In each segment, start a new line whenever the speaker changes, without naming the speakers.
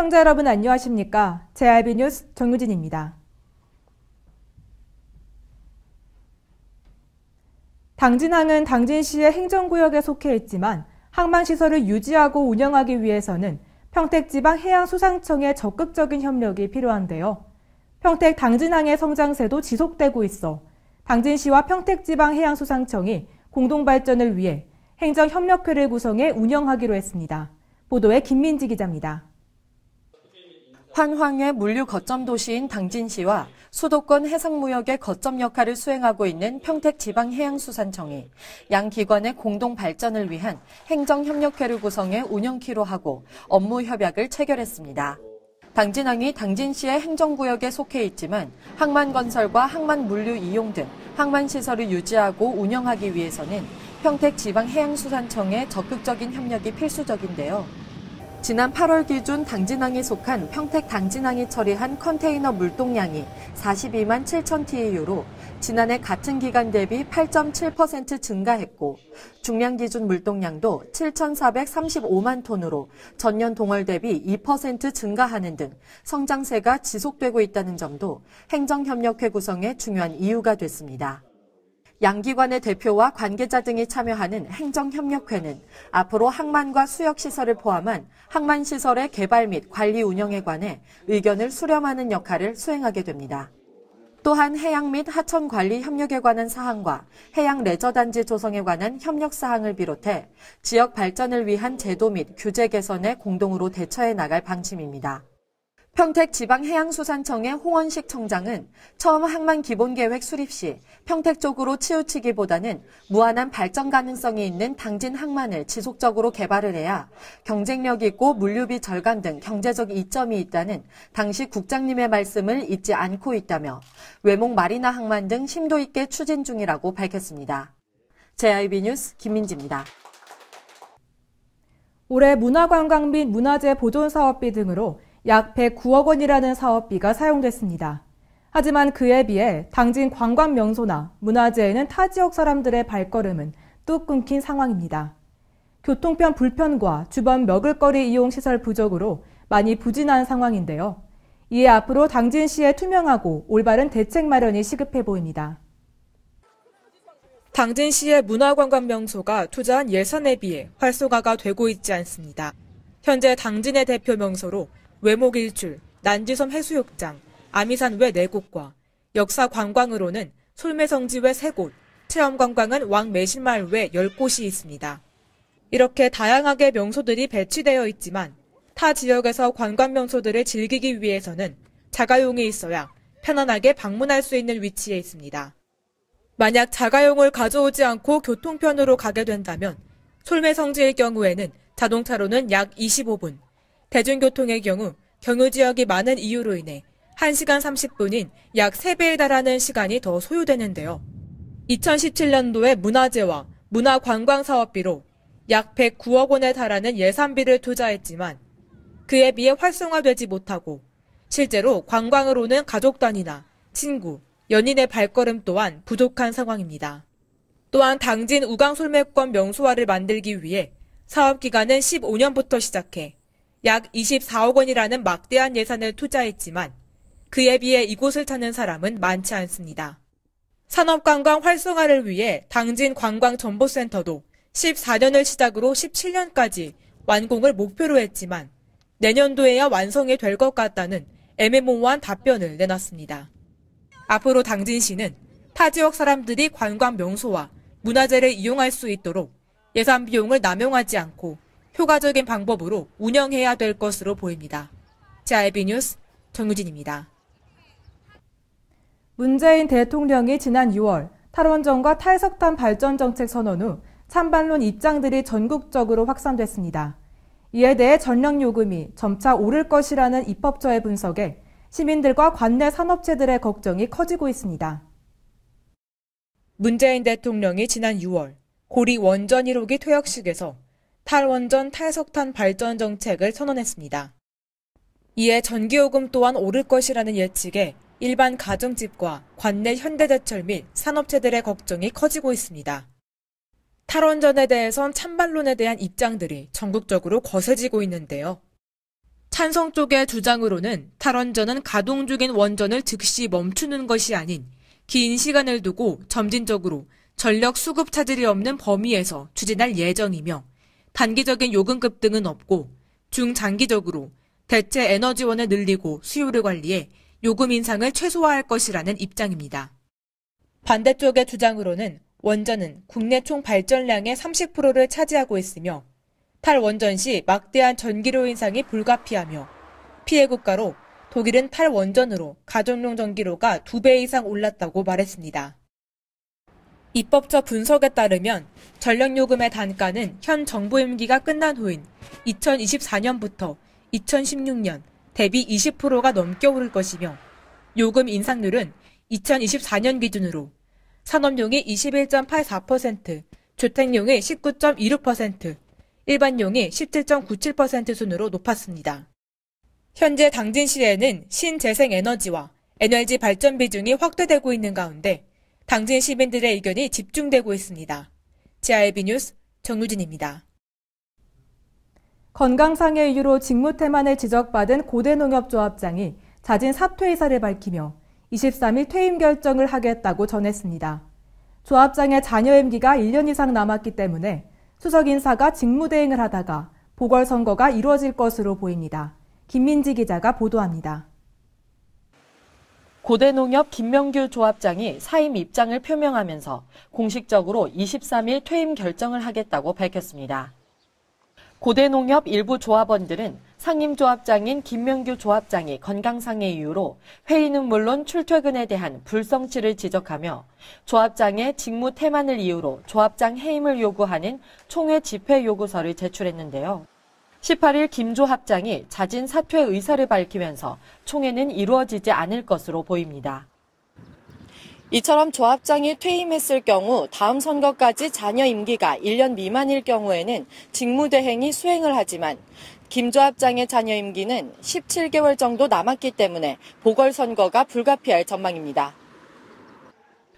시청자 여러분 안녕하십니까? JIB 뉴스 정유진입니다. 당진항은 당진시의 행정구역에 속해 있지만 항만시설을 유지하고 운영하기 위해서는 평택지방해양수산청의 적극적인 협력이 필요한데요. 평택 당진항의 성장세도 지속되고 있어 당진시와 평택지방해양수산청이 공동발전을 위해 행정협력회를 구성해 운영하기로 했습니다. 보도에 김민지 기자입니다.
환황의 물류 거점 도시인 당진시와 수도권 해상무역의 거점 역할을 수행하고 있는 평택지방해양수산청이 양 기관의 공동 발전을 위한 행정협력회를 구성해 운영키로 하고 업무 협약을 체결했습니다. 당진항이 당진시의 행정구역에 속해 있지만 항만건설과 항만물류 이용 등 항만시설을 유지하고 운영하기 위해서는 평택지방해양수산청의 적극적인 협력이 필수적인데요. 지난 8월 기준 당진항에 속한 평택 당진항이 처리한 컨테이너 물동량이 42만 7천 TEU로 지난해 같은 기간 대비 8.7% 증가했고 중량 기준 물동량도 7,435만 톤으로 전년 동월 대비 2% 증가하는 등 성장세가 지속되고 있다는 점도 행정협력회 구성의 중요한 이유가 됐습니다. 양기관의 대표와 관계자 등이 참여하는 행정협력회는 앞으로 항만과 수역시설을 포함한 항만시설의 개발 및 관리 운영에 관해 의견을 수렴하는 역할을 수행하게 됩니다. 또한 해양 및 하천 관리 협력에 관한 사항과 해양 레저단지 조성에 관한 협력 사항을 비롯해 지역 발전을 위한 제도 및 규제 개선에 공동으로 대처해 나갈 방침입니다. 평택지방해양수산청의 홍원식 청장은 처음 항만기본계획 수립 시 평택 쪽으로 치우치기보다는 무한한 발전 가능성이 있는 당진 항만을 지속적으로 개발을 해야 경쟁력 있고 물류비 절감 등 경제적 이점이 있다는 당시 국장님의 말씀을 잊지 않고 있다며 외목 마리나 항만 등 심도 있게 추진 중이라고 밝혔습니다. JIB 뉴스 김민지입니다.
올해 문화관광 및 문화재 보존 사업비 등으로 약 109억 원이라는 사업비가 사용됐습니다. 하지만 그에 비해 당진 관광명소나 문화재에는 타 지역 사람들의 발걸음은 뚝 끊긴 상황입니다. 교통편 불편과 주변 먹을거리 이용 시설 부족으로 많이 부진한 상황인데요. 이에 앞으로 당진시의 투명하고 올바른 대책 마련이 시급해 보입니다. 당진시의 문화관광명소가 투자한 예산에 비해 활성화가 되고 있지 않습니다. 현재 당진의 대표 명소로 외목일출, 난지섬 해수욕장, 아미산 외 4곳과 역사 관광으로는 솔매성지 외 3곳, 체험관광은 왕매실마을 외 10곳이 있습니다. 이렇게 다양하게 명소들이 배치되어 있지만 타 지역에서 관광명소들을 즐기기 위해서는 자가용이 있어야 편안하게 방문할 수 있는 위치에 있습니다. 만약 자가용을 가져오지 않고 교통편으로 가게 된다면 솔매성지일 경우에는 자동차로는 약 25분, 대중교통의 경우 경유지역이 많은 이유로 인해 1시간 30분인 약 3배에 달하는 시간이 더 소요되는데요. 2017년도에 문화재와 문화관광사업비로 약 109억 원에 달하는 예산비를 투자했지만 그에 비해 활성화되지 못하고 실제로 관광으로는 가족 단위나 친구, 연인의 발걸음 또한 부족한 상황입니다. 또한 당진 우강솔매권 명소화를 만들기 위해 사업기간은 15년부터 시작해 약 24억 원이라는 막대한 예산을 투자했지만 그에 비해 이곳을 찾는 사람은 많지 않습니다. 산업관광 활성화를 위해 당진 관광정보센터도 14년을 시작으로 17년까지 완공을 목표로 했지만 내년도에야 완성이 될 것 같다는 애매모호한 답변을 내놨습니다. 앞으로 당진시는 타 지역 사람들이 관광 명소와 문화재를 이용할 수 있도록 예산 비용을 남용하지 않고 효과적인 방법으로 운영해야 될 것으로 보입니다. JIB 뉴스 정유진입니다. 문재인 대통령이 지난 6월 탈원전과 탈석탄 발전 정책 선언 후 찬반론 입장들이 전국적으로 확산됐습니다. 이에 대해 전력요금이 점차 오를 것이라는 입법처의 분석에 시민들과 관내 산업체들의 걱정이 커지고 있습니다. 문재인 대통령이 지난 6월 고리 원전 1호기 퇴역식에서 탈원전 탈석탄 발전 정책을 선언했습니다. 이에 전기요금 또한 오를 것이라는 예측에 일반 가정집과 관내 현대제철 및 산업체들의 걱정이 커지고 있습니다. 탈원전에 대해선 찬반론에 대한 입장들이 전국적으로 거세지고 있는데요. 찬성 쪽의 주장으로는 탈원전은 가동 중인 원전을 즉시 멈추는 것이 아닌 긴 시간을 두고 점진적으로 전력 수급 차질이 없는 범위에서 추진할 예정이며 단기적인 요금급 등은 없고 중장기적으로 대체 에너지원을 늘리고 수요를 관리해 요금 인상을 최소화할 것이라는 입장입니다. 반대쪽의 주장으로는 원전은 국내 총 발전량의 30%를 차지하고 있으며 탈원전 시 막대한 전기료 인상이 불가피하며 피해 국가로 독일은 탈원전으로 가정용 전기료가 2배 이상 올랐다고 말했습니다. 입법처 분석에 따르면 전력요금의 단가는 현 정부 임기가 끝난 후인 2024년부터 2016년 대비 20%가 넘게 오를 것이며 요금 인상률은 2024년 기준으로 산업용이 21.84%, 주택용이 19.26%, 일반용이 17.97% 순으로 높았습니다. 현재 당진시에는 신재생에너지와 에너지 발전 비중이 확대되고 있는 가운데 당진 시민들의 의견이 집중되고 있습니다. JIB 뉴스 정유진입니다.
건강상의 이유로 직무태만을 지적받은 고대농협조합장이 잦은 사퇴 의사를 밝히며 23일 퇴임 결정을 하겠다고 전했습니다. 조합장의 잔여 임기가 1년 이상 남았기 때문에 수석 인사가 직무대행을 하다가 보궐선거가 이루어질 것으로 보입니다. 김민지 기자가 보도합니다.
고대농협 김명규 조합장이 사임 입장을 표명하면서 공식적으로 23일 퇴임 결정을 하겠다고 밝혔습니다. 고대농협 일부 조합원들은 상임조합장인 김명규 조합장이 건강상의 이유로 회의는 물론 출퇴근에 대한 불성취를 지적하며 조합장의 직무 태만을 이유로 조합장 해임을 요구하는 총회 집회 요구서를 제출했는데요. 18일 김 조합장이 잦은 사퇴 의사를 밝히면서 총회는 이루어지지 않을 것으로 보입니다. 이처럼 조합장이 퇴임했을 경우 다음 선거까지 잔여 임기가 1년 미만일 경우에는 직무대행이 수행을 하지만 김 조합장의 잔여 임기는 17개월 정도 남았기 때문에 보궐선거가 불가피할 전망입니다.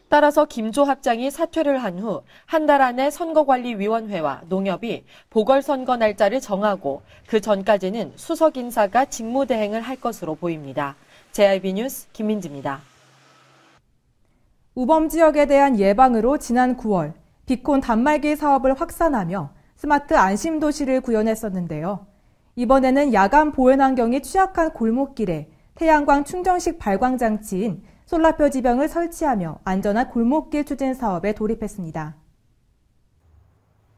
따라서 김 조합장이 사퇴를 한 후 한 달 안에 선거관리위원회와 농협이 보궐선거 날짜를 정하고 그 전까지는 수석 인사가 직무대행을 할 것으로 보입니다. JIB 뉴스 김민지입니다.
우범 지역에 대한 예방으로 지난 9월 비콘 단말기 사업을 확산하며 스마트 안심도시를 구현했었는데요. 이번에는 야간 보행 환경이 취약한 골목길에 태양광 충전식 발광장치인 솔라표 지병을 설치하며 안전한 골목길 추진 사업에 돌입했습니다.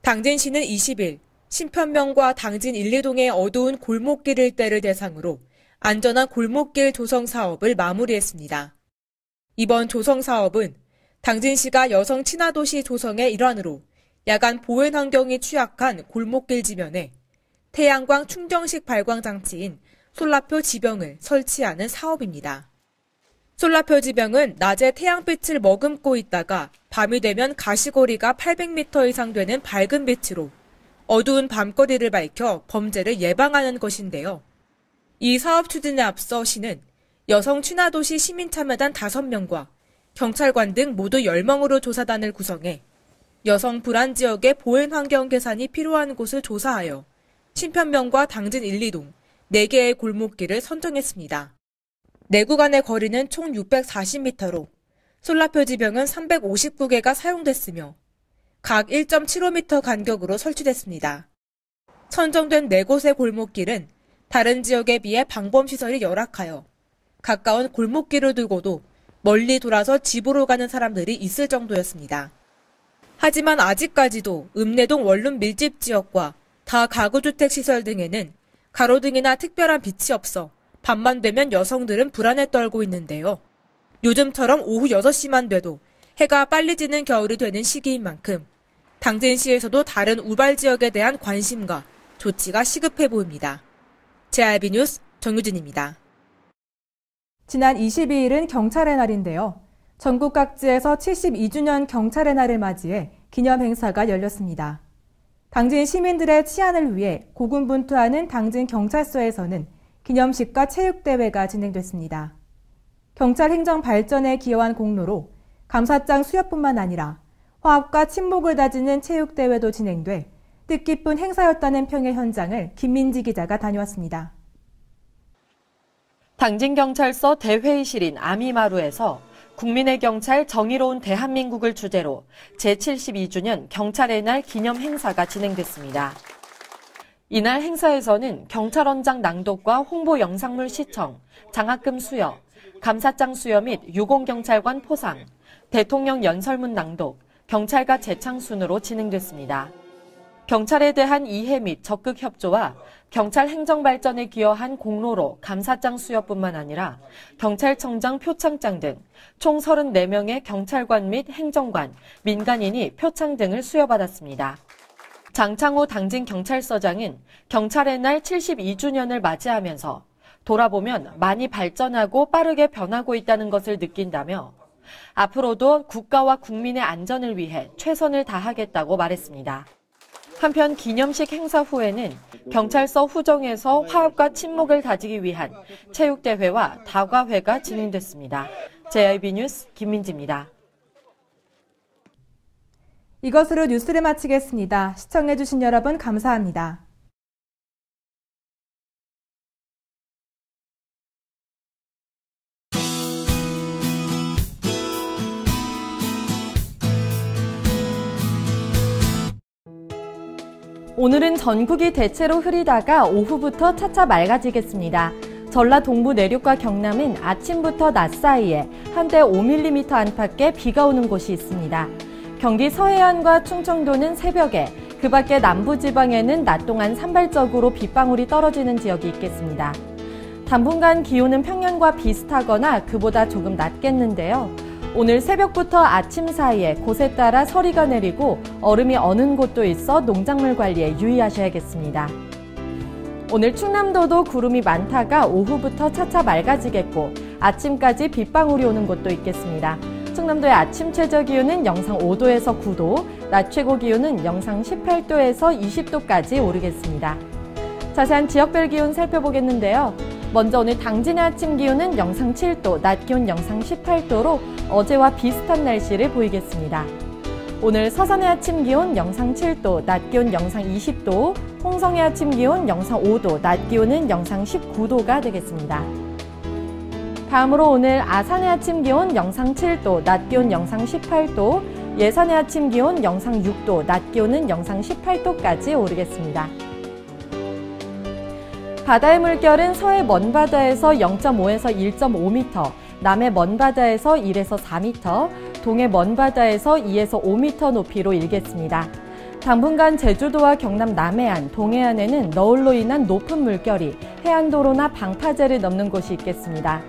당진시는 20일 신편명과 당진 1, 2동의 어두운 골목길 일대를 대상으로 안전한 골목길 조성 사업을 마무리했습니다. 이번 조성 사업은 당진시가 여성 친화도시 조성의 일환으로 야간 보행 환경이 취약한 골목길 지면에 태양광 충전식 발광 장치인 솔라표 지병을 설치하는 사업입니다. 솔라표 지병은 낮에 태양빛을 머금고 있다가 밤이 되면 가시거리가 800m 이상 되는 밝은 빛으로 어두운 밤거리를 밝혀 범죄를 예방하는 것인데요. 이 사업 추진에 앞서 시는 여성 친화도시 시민참여단 5명과 경찰관 등 모두 10명으로 조사단을 구성해 여성 불안 지역의 보행 환경 개선이 필요한 곳을 조사하여 신편명과 당진 1, 2동 4개의 골목길을 선정했습니다. 네 구간의 거리는 총 640m로 솔라표 지병은 359개가 사용됐으며 각 1.75m 간격으로 설치됐습니다. 선정된 4곳의 골목길은 다른 지역에 비해 방범시설이 열악하여 가까운 골목길을 두고도 멀리 돌아서 집으로 가는 사람들이 있을 정도였습니다. 하지만 아직까지도 읍내동 원룸 밀집 지역과 다가구주택 시설 등에는 가로등이나 특별한 빛이 없어 밤만 되면 여성들은 불안에 떨고 있는데요. 요즘처럼 오후 6시만 돼도 해가 빨리 지는 겨울이 되는 시기인 만큼 당진시에서도 다른 우발 지역에 대한 관심과 조치가 시급해 보입니다. JIB 뉴스 정유진입니다.
지난 22일은 경찰의 날인데요. 전국 각지에서 72주년 경찰의 날을 맞이해 기념 행사가 열렸습니다. 당진 시민들의 치안을 위해 고군분투하는 당진 경찰서에서는 기념식과 체육대회가 진행됐습니다. 경찰 행정 발전에 기여한 공로로 감사장 수여뿐만 아니라 화합과 친목을 다지는 체육대회도 진행돼 뜻깊은 행사였다는 평의 현장을 김민지 기자가 다녀왔습니다.
당진경찰서 대회의실인 아미마루에서 국민의 경찰 정의로운 대한민국을 주제로 제72주년 경찰의 날 기념 행사가 진행됐습니다. 이날 행사에서는 경찰원장 낭독과 홍보 영상물 시청, 장학금 수여, 감사장 수여 및 유공경찰관 포상, 대통령 연설문 낭독, 경찰과 재창 순으로 진행됐습니다. 경찰에 대한 이해 및 적극 협조와 경찰 행정 발전에 기여한 공로로 감사장 수여뿐만 아니라 경찰청장 표창장 등 총 34명의 경찰관 및 행정관, 민간인이 표창 등을 수여받았습니다. 장창호 당진경찰서장은 경찰의 날 72주년을 맞이하면서 돌아보면 많이 발전하고 빠르게 변하고 있다는 것을 느낀다며 앞으로도 국가와 국민의 안전을 위해 최선을 다하겠다고 말했습니다. 한편 기념식 행사 후에는 경찰서 후정에서 화합과 친목을 다지기 위한 체육대회와 다과회가 진행됐습니다. JIB 뉴스 김민지입니다.
이것으로 뉴스를 마치겠습니다. 시청해주신 여러분 감사합니다.
오늘은 전국이 대체로 흐리다가 오후부터 차차 맑아지겠습니다. 전라 동부 내륙과 경남은 아침부터 낮 사이에 한때 5mm 안팎의 비가 오는 곳이 있습니다. 경기 서해안과 충청도는 새벽에, 그 밖에 남부지방에는 낮 동안 산발적으로 빗방울이 떨어지는 지역이 있겠습니다. 당분간 기온은 평년과 비슷하거나 그보다 조금 낮겠는데요. 오늘 새벽부터 아침 사이에 곳에 따라 서리가 내리고 얼음이 어는 곳도 있어 농작물 관리에 유의하셔야겠습니다. 오늘 충남도도 구름이 많다가 오후부터 차차 맑아지겠고 아침까지 빗방울이 오는 곳도 있겠습니다. 충남도의 아침 최저 기온은 영상 5도에서 9도, 낮 최고 기온은 영상 18도에서 20도까지 오르겠습니다. 자세한 지역별 기온 살펴보겠는데요. 먼저 오늘 당진의 아침 기온은 영상 7도, 낮 기온 영상 18도로 어제와 비슷한 날씨를 보이겠습니다. 오늘 서산의 아침 기온 영상 7도, 낮 기온 영상 20도, 홍성의 아침 기온 영상 5도, 낮 기온은 영상 19도가 되겠습니다. 다음으로 오늘 아산의 아침 기온 영상 7도, 낮 기온 영상 18도, 예산의 아침 기온 영상 6도, 낮 기온은 영상 18도까지 오르겠습니다. 바다의 물결은 서해 먼바다에서 0.5에서 1.5m, 남해 먼바다에서 1에서 4m, 동해 먼바다에서 2에서 5m 높이로 일겠습니다. 당분간 제주도와 경남 남해안, 동해안에는 너울로 인한 높은 물결이 해안도로나 방파제를 넘는 곳이 있겠습니다.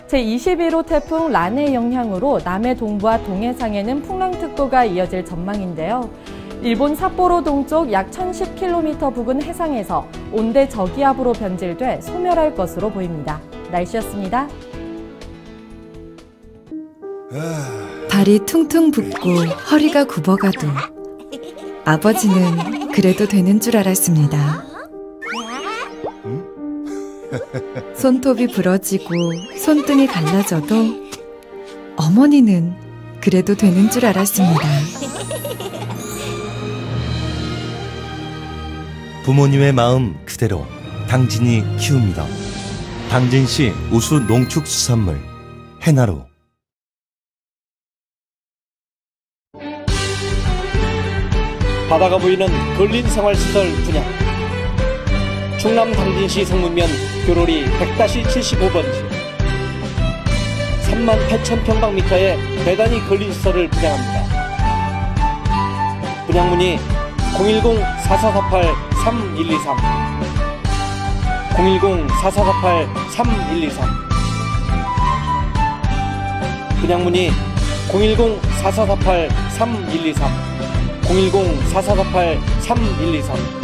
제21호 태풍 란의 영향으로 남해 동부와 동해상에는 풍랑특보가 이어질 전망인데요. 일본 삿포로 동쪽 약 1010km 부근 해상에서 온대 저기압으로 변질돼 소멸할 것으로 보입니다. 날씨였습니다.
발이 퉁퉁 붓고 허리가 굽어가도 아버지는 그래도 되는 줄 알았습니다. 손톱이 부러지고 손등이 갈라져도 어머니는 그래도 되는 줄 알았습니다.
부모님의 마음 그대로 당진이 키웁니다. 당진시 우수 농축수산물 해나루.
바다가 보이는 근린 생활시설 분양. 충남 당진시 성문면 교로리 100-75번지 38,000평방미터의 대단위 근린시설을 분양합니다. 분양문의 010-4448-3123 010-4448-3123 분양문의 010-4448-3123 010-4448-3123